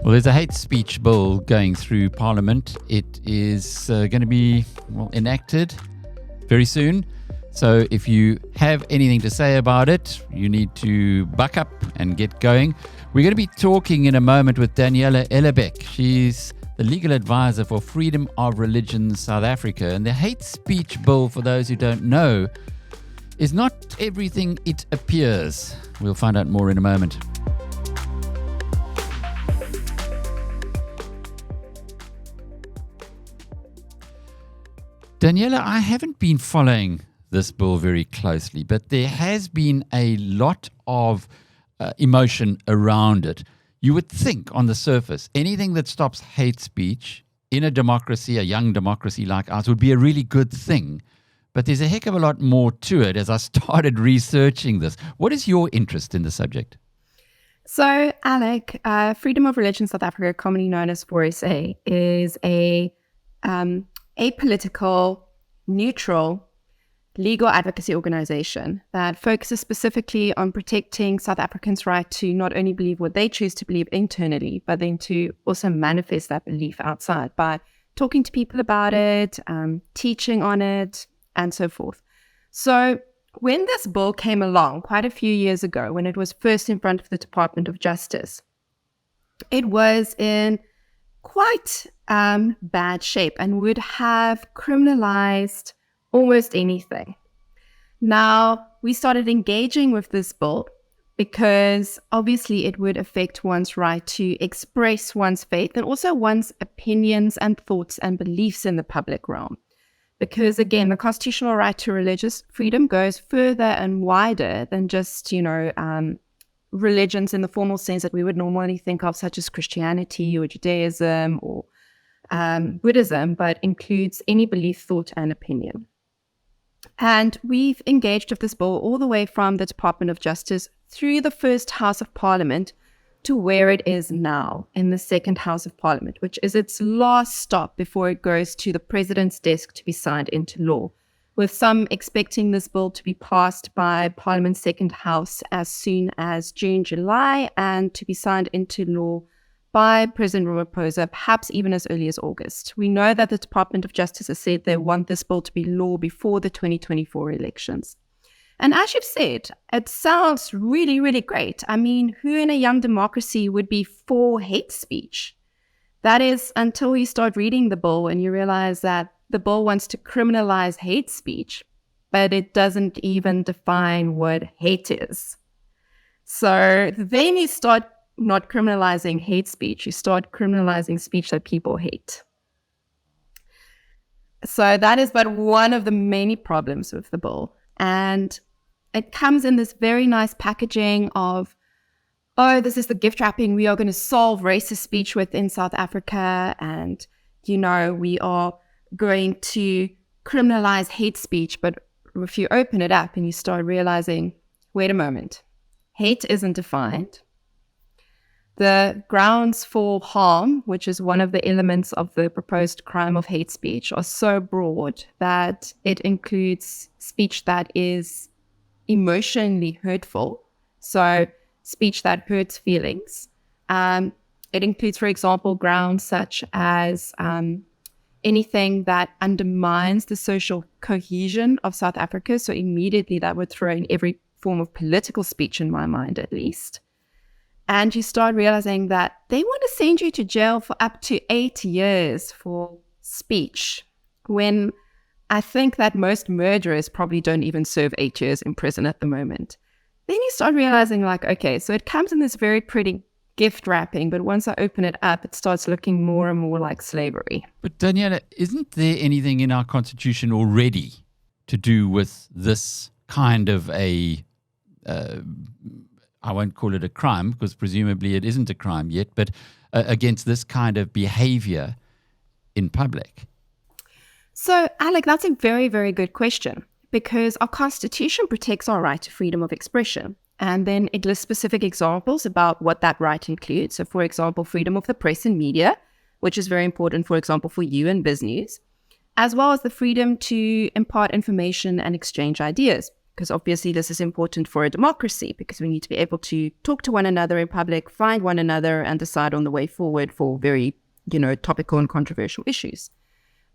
Well, there's a hate speech bill going through Parliament. It is going to be enacted very soon. So if you have anything to say about it, you need to buck up and get going. We're going to be talking in a moment with Daniela Ellerbeck. She's the legal advisor for Freedom of Religion South Africa. And the hate speech bill, for those who don't know, is not everything it appears. We'll find out more in a moment. Daniela, I haven't been following this bill very closely, but there has been a lot of emotion around it. You would think on the surface, anything that stops hate speech in a democracy, a young democracy like ours, would be a really good thing. But there's a heck of a lot more to it as I started researching this. What is your interest in the subject? So, Alec, Freedom of Religion South Africa, commonly known as FORSA, is a apolitical, neutral, legal advocacy organization that focuses specifically on protecting South Africans' right to not only believe what they choose to believe internally, but then to also manifest that belief outside by talking to people about it, teaching on it, and so forth. So when this bill came along quite a few years ago, when it was first in front of the Department of Justice, it was in quite bad shape and would have criminalized almost anything. Now, we started engaging with this bill because obviously it would affect one's right to express one's faith and also one's opinions and thoughts and beliefs in the public realm. Because again, the constitutional right to religious freedom goes further and wider than just, religions in the formal sense that we would normally think of, such as Christianity or Judaism or Buddhism, but includes any belief, thought, and opinion. And we've engaged with this bill all the way from the Department of Justice through the first House of Parliament to where it is now in the second House of Parliament, which is its last stop before it goes to the President's desk to be signed into law, with some expecting this bill to be passed by Parliament's second House as soon as June, July, and to be signed into law by President Ramaphosa, perhaps even as early as August. We know that the Department of Justice has said they want this bill to be law before the 2024 elections. And as you've said, it sounds really, really great. I mean, who in a young democracy would be for hate speech? That is until you start reading the bill and you realize that the bill wants to criminalize hate speech, but it doesn't even define what hate is. So then you start not criminalizing hate speech, you start criminalizing speech that people hate. So that is but one of the many problems with the bill. And it comes in this very nice packaging of, oh, this is the gift wrapping. We are going to solve racist speech within South Africa. And, we are going to criminalize hate speech. But if you open it up and you start realizing, wait a moment, hate isn't defined. The grounds for harm, which is one of the elements of the proposed crime of hate speech, are so broad that it includes speech that is emotionally hurtful, so speech that hurts feelings. It includes, for example, grounds such as anything that undermines the social cohesion of South Africa. So immediately that would throw in every form of political speech, in my mind at least. And you start realizing that they want to send you to jail for up to 8 years for speech, when I think that most murderers probably don't even serve 8 years in prison at the moment. Then you start realizing okay, so it comes in this very pretty gift wrapping, but once I open it up, it starts looking more and more like slavery. But Daniela, isn't there anything in our constitution already to do with this kind of I won't call it a crime because presumably it isn't a crime yet, but against this kind of behavior in public? So, Alec, that's a very, very good question, because our Constitution protects our right to freedom of expression. And then it lists specific examples about what that right includes. So, for example, freedom of the press and media, which is very important, for example, for you and BizNews, as well as the freedom to impart information and exchange ideas. because obviously this is important for a democracy, because we need to be able to talk to one another in public, find one another, and decide on the way forward for very, topical and controversial issues.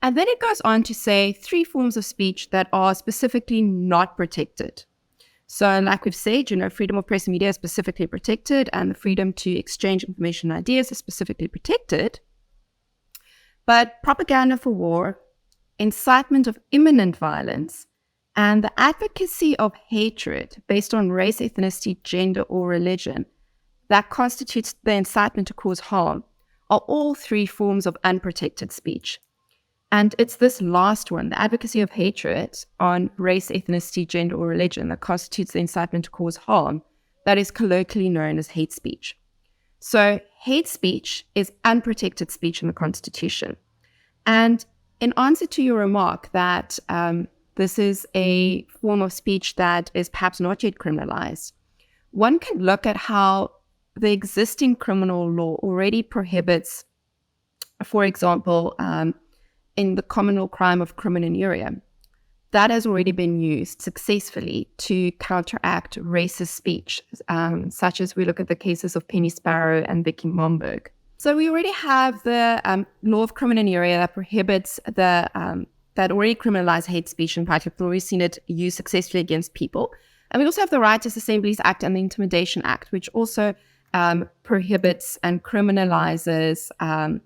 And then it goes on to say 3 forms of speech that are specifically not protected. So like we've said, freedom of press and media is specifically protected, and the freedom to exchange information and ideas is specifically protected. But propaganda for war, incitement of imminent violence, and the advocacy of hatred based on race, ethnicity, gender, or religion that constitutes the incitement to cause harm are all 3 forms of unprotected speech. And it's this last one, the advocacy of hatred on race, ethnicity, gender, or religion that constitutes the incitement to cause harm, that is colloquially known as hate speech. So hate speech is unprotected speech in the Constitution. And in answer to your remark that this is a form of speech that is perhaps not yet criminalized, one can look at how the existing criminal law already prohibits, for example, in the common law crime of criminalise, that has already been used successfully to counteract racist speech, such as we look at the cases of Penny Sparrow and Vicky Momberg. So we already have the law of criminalise that prohibits that already criminalize hate speech. In fact, we've already seen it used successfully against people. And we also have the Riotous Assemblies Act and the Intimidation Act, which also prohibits and criminalizes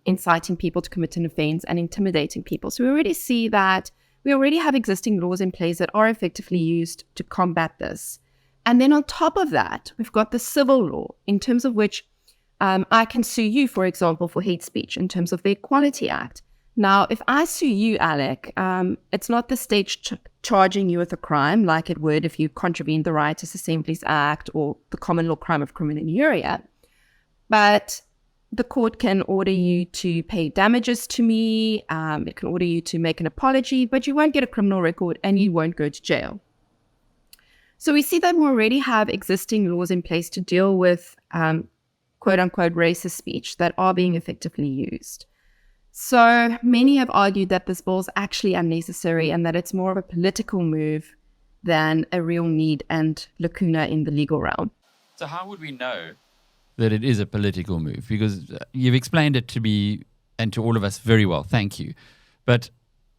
inciting people to commit an offense and intimidating people. So we already see that we already have existing laws in place that are effectively used to combat this. And then on top of that, we've got the civil law, in terms of which I can sue you, for example, for hate speech, in terms of the Equality Act. Now, if I sue you, Alec, it's not the state charging you with a crime like it would if you contravened the Riotous Assemblies Act or the common law crime of criminalise, but the court can order you to pay damages to me, it can order you to make an apology, but you won't get a criminal record and you won't go to jail. So we see that we already have existing laws in place to deal with quote-unquote racist speech that are being effectively used. So many have argued that this bill is actually unnecessary and that it's more of a political move than a real need and lacuna in the legal realm. So how would we know that it is a political move? Because you've explained it to me and to all of us very well. Thank you. But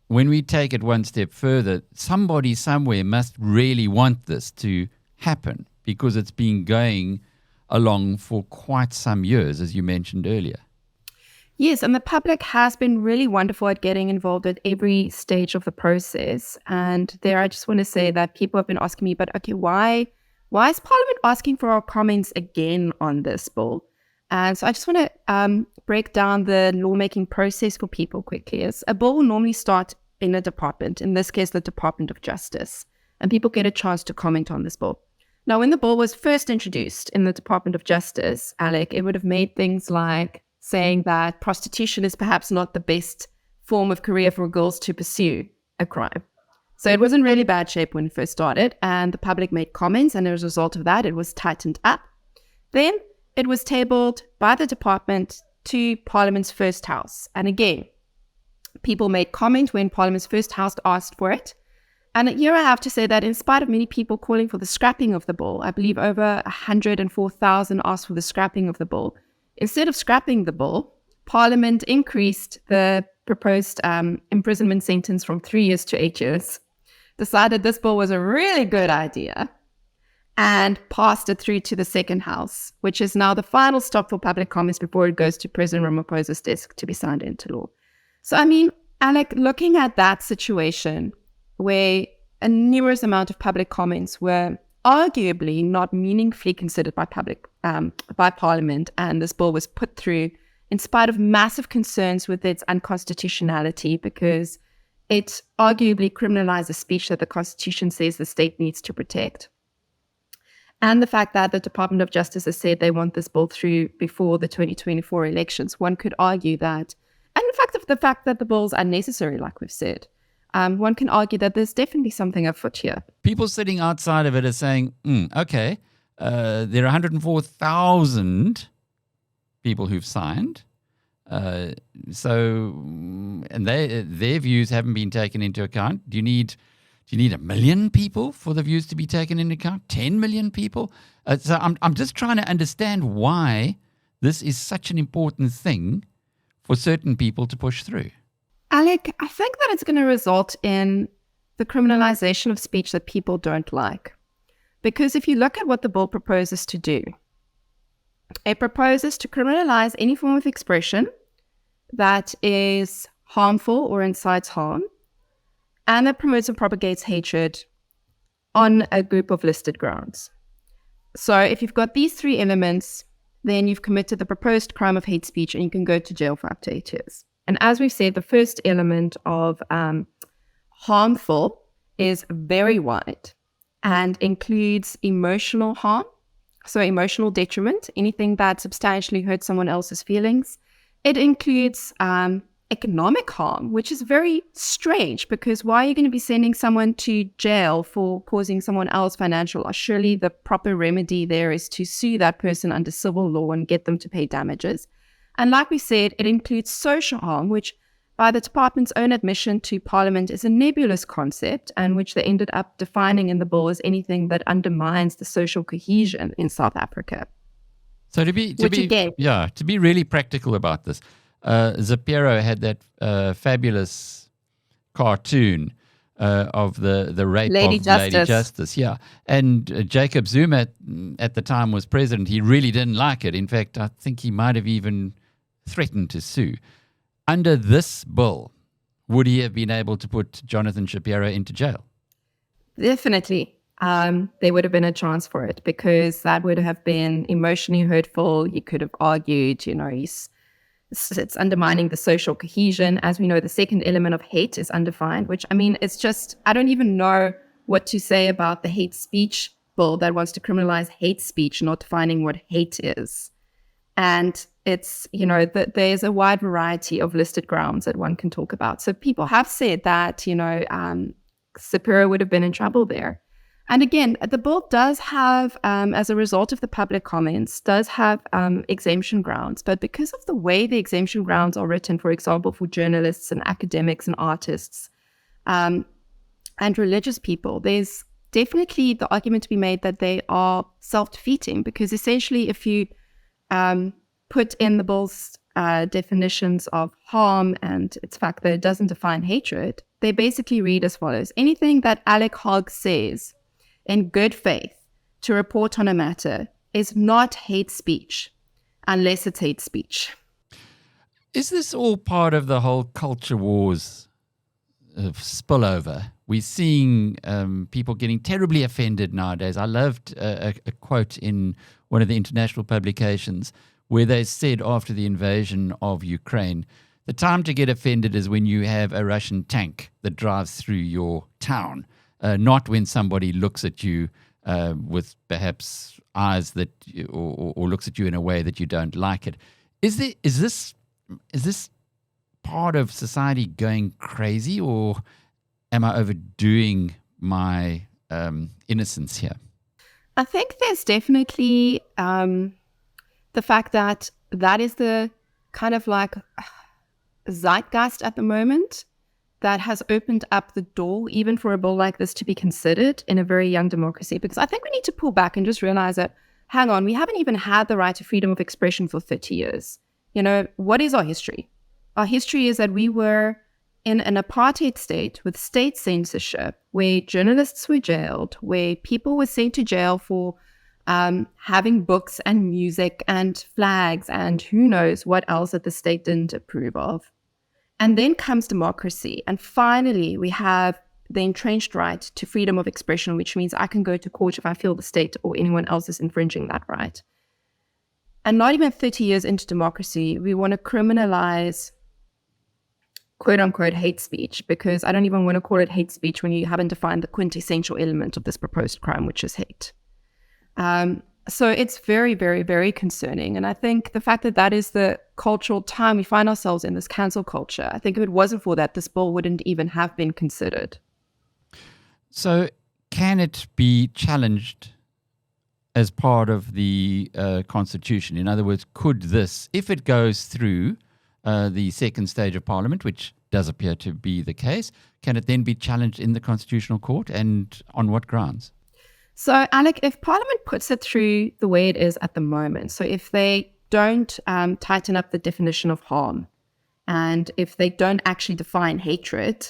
when we take it one step further, somebody somewhere must really want this to happen, because it's been going along for quite some years, as you mentioned earlier. Yes, and the public has been really wonderful at getting involved at every stage of the process. And there, I just want to say that people have been asking me, but okay, why is Parliament asking for our comments again on this bill? And so I just want to break down the lawmaking process for people quickly. As a bill will normally start in a department, in this case, the Department of Justice, and people get a chance to comment on this bill. Now, when the bill was first introduced in the Department of Justice, Alec, it would have made things like saying that prostitution is perhaps not the best form of career for girls to pursue a crime. So it was in really bad shape when it first started, and the public made comments, and as a result of that, it was tightened up. Then it was tabled by the department to Parliament's first house. And again, people made comment when Parliament's first house asked for it. And here I have to say that in spite of many people calling for the scrapping of the bill, I believe over 104,000 asked for the scrapping of the bill. Instead of scrapping the bill, Parliament increased the proposed imprisonment sentence from 3 years to 8 years, decided this bill was a really good idea, and passed it through to the second house, which is now the final stop for public comments before it goes to President Ramaphosa's desk to be signed into law. So, I mean, Alec, looking at that situation where a numerous amount of public comments were arguably not meaningfully considered by Parliament, and this bill was put through in spite of massive concerns with its unconstitutionality, because it arguably criminalizes speech that the Constitution says the state needs to protect. And the fact that the Department of Justice has said they want this bill through before the 2024 elections, one could argue that, and in fact, the fact that the bill is unnecessary, like we've said, one can argue that there's definitely something afoot here. People sitting outside of it are saying, okay, there are 104,000 people who've signed. And their views haven't been taken into account. Do you need Do you need 1 million people for the views to be taken into account? 10 million people? So I'm just trying to understand why this is such an important thing for certain people to push through. Alec, I think that it's going to result in the criminalization of speech that people don't like. Because if you look at what the bill proposes to do, it proposes to criminalize any form of expression that is harmful or incites harm, and that promotes and propagates hatred on a group of listed grounds. So if you've got these three elements, then you've committed the proposed crime of hate speech and you can go to jail for up to 8 years. And as we've said, the first element of harmful is very wide and includes emotional harm, so emotional detriment, anything that substantially hurts someone else's feelings. It includes economic harm, which is very strange because why are you going to be sending someone to jail for causing someone else financial loss? Surely the proper remedy there is to sue that person under civil law and get them to pay damages. And like we said, it includes social harm, which by the department's own admission to Parliament is a nebulous concept and which they ended up defining in the bill as anything that undermines the social cohesion in South Africa. So to be really practical about this, Shapiro had that fabulous cartoon of the rape Lady of Justice. Lady Justice, yeah. And Jacob Zuma at the time was president. He really didn't like it. In fact, I think he might have even threatened to sue. Under this bill, would he have been able to put Jonathan Shapiro into jail? Definitely. There would have been a chance for it because that would have been emotionally hurtful. You could have argued, it's undermining the social cohesion. As we know, the second element of hate is undefined, which, it's just, I don't even know what to say about the hate speech bill that wants to criminalize hate speech, not defining what hate is. And it's, there's a wide variety of listed grounds that one can talk about. So people have said that, Shapiro would have been in trouble there. And again, the bill does have, as a result of the public comments, does have exemption grounds. But because of the way the exemption grounds are written, for example, for journalists and academics and artists and religious people, there's definitely the argument to be made that they are self-defeating. Because essentially, if you put in the bill's definitions of harm and its fact that it doesn't define hatred, they basically read as follows. Anything that Alec Hogg says in good faith to report on a matter is not hate speech unless it's hate speech. Is this all part of the whole culture wars of spillover? We're seeing people getting terribly offended nowadays. I loved a quote in one of the international publications where they said after the invasion of Ukraine, the time to get offended is when you have a Russian tank that drives through your town. Not when somebody looks at you with perhaps eyes that, or looks at you in a way that you don't like it. Is this part of society going crazy, or am I overdoing my innocence here? I think there's definitely the fact that is the kind of like zeitgeist at the moment that has opened up the door even for a bill like this to be considered in a very young democracy. Because I think we need to pull back and just realize that, hang on, we haven't even had the right to freedom of expression for 30 years. What is our history? Our history is that we were in an apartheid state with state censorship, where journalists were jailed, where people were sent to jail for having books and music and flags and who knows what else that the state didn't approve of. And then comes democracy. And finally, we have the entrenched right to freedom of expression, which means I can go to court if I feel the state or anyone else is infringing that right. And not even 30 years into democracy, we want to criminalize quote unquote hate speech, because I don't even want to call it hate speech when you haven't defined the quintessential element of this proposed crime, which is hate. So it's very, very, very concerning. And I think the fact that is the cultural time we find ourselves in, this cancel culture, I think if it wasn't for that, this bill wouldn't even have been considered. So can it be challenged as part of the Constitution? In other words, could this, if it goes through the second stage of Parliament, which does appear to be the case, can it then be challenged in the Constitutional Court, and on what grounds? So, Alec, if Parliament puts it through the way it is at the moment, so if they don't tighten up the definition of harm, and if they don't actually define hatred,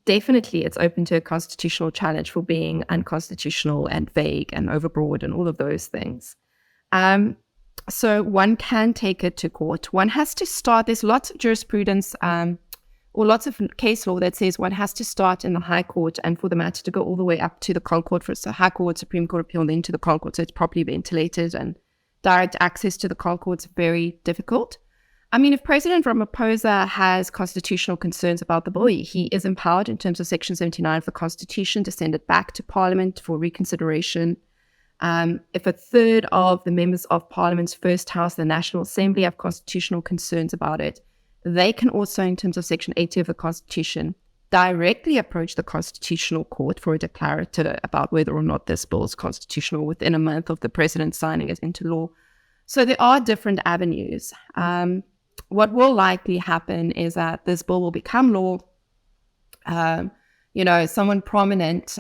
definitely it's open to a constitutional challenge for being unconstitutional and vague and overbroad and all of those things. So one can take it to court. One has to start, there's lots of jurisprudence or lots of case law that says one has to start in the High Court and for the matter to go all the way up to the Concord, for the High Court, Supreme Court appeal, and then to the Concord. So it's properly ventilated, and direct access to the Concord is very difficult. I mean, if President Ramaphosa has constitutional concerns about the bill, he is empowered in terms of Section 79 of the Constitution to send it back to Parliament for reconsideration. If a third of the members of Parliament's first house, the National Assembly, have constitutional concerns about it, they can also, in terms of Section 80 of the Constitution, directly approach the Constitutional Court for a declarative about whether or not this bill is constitutional within a month of the President signing it into law. So there are different avenues. What will likely happen is that this bill will become law. Someone prominent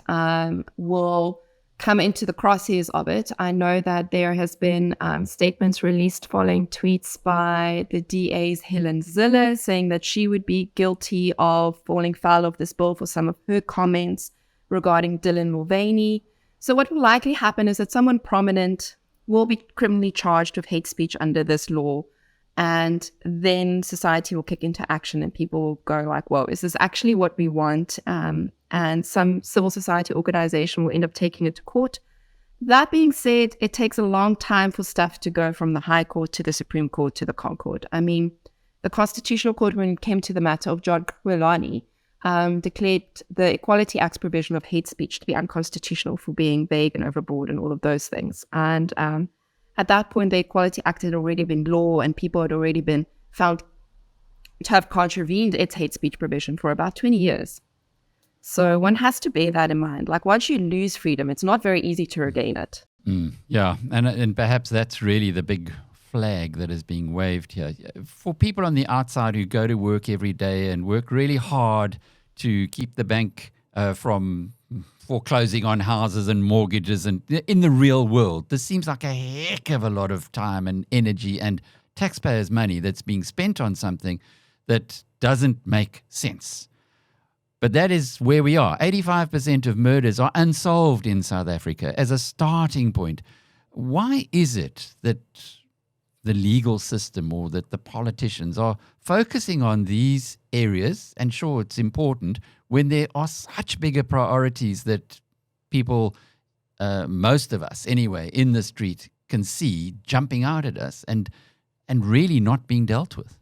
will come into the crosshairs of it. I know that there has been statements released following tweets by the DA's Helen Zille saying that she would be guilty of falling foul of this bill for some of her comments regarding Dylan Mulvaney. So what will likely happen is that someone prominent will be criminally charged with hate speech under this law, and then society will kick into action and people will go like, whoa, is this actually what we want? And some civil society organization will end up taking it to court. That being said, it takes a long time for stuff to go from the High Court to the Supreme Court to the Concord. I mean, the Constitutional Court, when it came to the matter of John Kwelani, declared the Equality Act's provision of hate speech to be unconstitutional for being vague and overbroad and all of those things. And at that point, the Equality Act had already been law, and people had already been found to have contravened its hate speech provision for about 20 years. So one has to bear that in mind. Like, once you lose freedom, it's not very easy to regain it. Yeah, and perhaps that's really the big flag that is being waved here. For people on the outside who go to work every day and work really hard to keep the bank from foreclosing on houses and mortgages, and in the real world, this seems like a heck of a lot of time and energy and taxpayers' money that's being spent on something that doesn't make sense. But that is where we are. 85% of murders are unsolved in South Africa as a starting point. Why is it that the legal system or that the politicians are focusing on these areas? And sure, it's important when there are such bigger priorities that people, most of us anyway, in the street can see jumping out at us and really not being dealt with.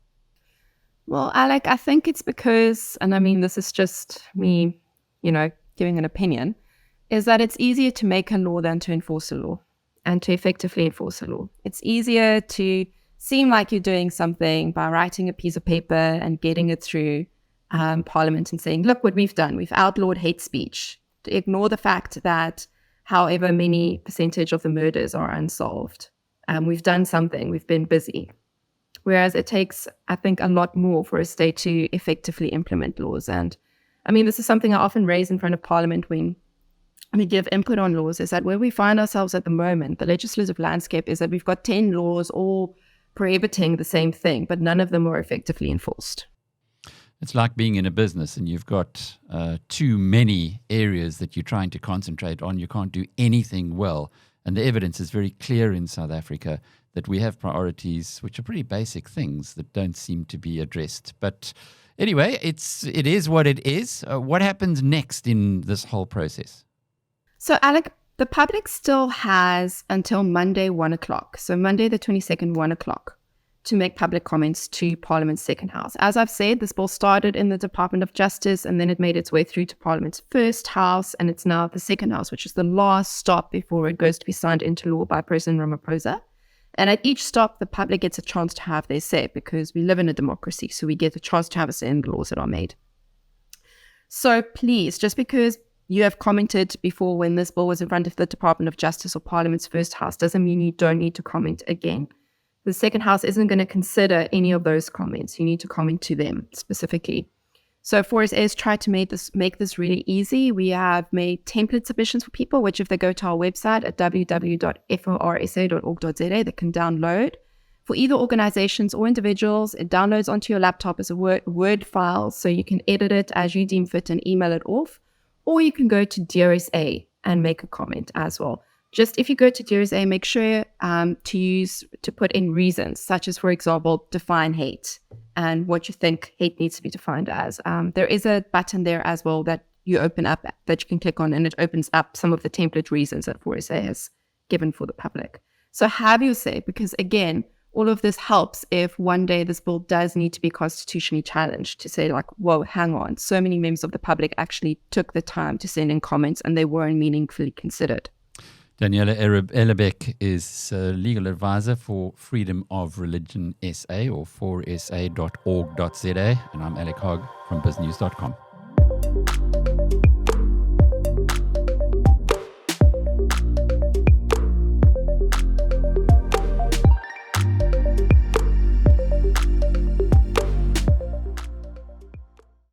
Well, Alec, I think it's because, and I mean, this is just me, giving an opinion, is that it's easier to make a law than to enforce a law and to effectively enforce a law. It's easier to seem like you're doing something by writing a piece of paper and getting it through Parliament and saying, look what we've done. We've outlawed hate speech. To ignore the fact that however many percentage of the murders are unsolved. We've done something. We've been busy. Whereas it takes, I think, a lot more for a state to effectively implement laws. And I mean, this is something I often raise in front of Parliament when we give input on laws, is that where we find ourselves at the moment, the legislative landscape, is that we've got 10 laws all prohibiting the same thing, but none of them are effectively enforced. It's like being in a business and you've got too many areas that you're trying to concentrate on. You can't do anything well. And the evidence is very clear in South Africa that we have priorities which are pretty basic things that don't seem to be addressed. But anyway, it is what it is. What happens next in this whole process? So, Alec, the public still has until Monday, 1 o'clock. So Monday the 22nd, 1 o'clock, to make public comments to Parliament's second house. As I've said, this bill started in the Department of Justice and then it made its way through to Parliament's first house, and it's now the second house, which is the last stop before it goes to be signed into law by President Ramaphosa. And at each stop, the public gets a chance to have their say, because we live in a democracy, so we get a chance to have a say in the laws that are made. So please, just because you have commented before when this bill was in front of the Department of Justice or Parliament's first house doesn't mean you don't need to comment again. The second house isn't going to consider any of those comments. You need to comment to them specifically. So FORSA has tried to make this really easy. We have made template submissions for people, which if they go to our website at www.forsa.org.za, they can download. For either organizations or individuals, it downloads onto your laptop as a Word file, so you can edit it as you deem fit and email it off. Or you can go to DRSA and make a comment as well. Just if you go to DRSA, make sure to put in reasons, such as, for example, define hate and what you think hate needs to be defined as. There is a button there as well that you open up that you can click on, and it opens up some of the template reasons that FORSA has given for the public. So have your say, because again, all of this helps if one day this bill does need to be constitutionally challenged, to say like, whoa, hang on, so many members of the public actually took the time to send in comments and they weren't meaningfully considered. Daniela Ellerbeck is a legal advisor for Freedom of Religion SA or forsa.org.za, and I'm Alec Hogg from BizNews.com.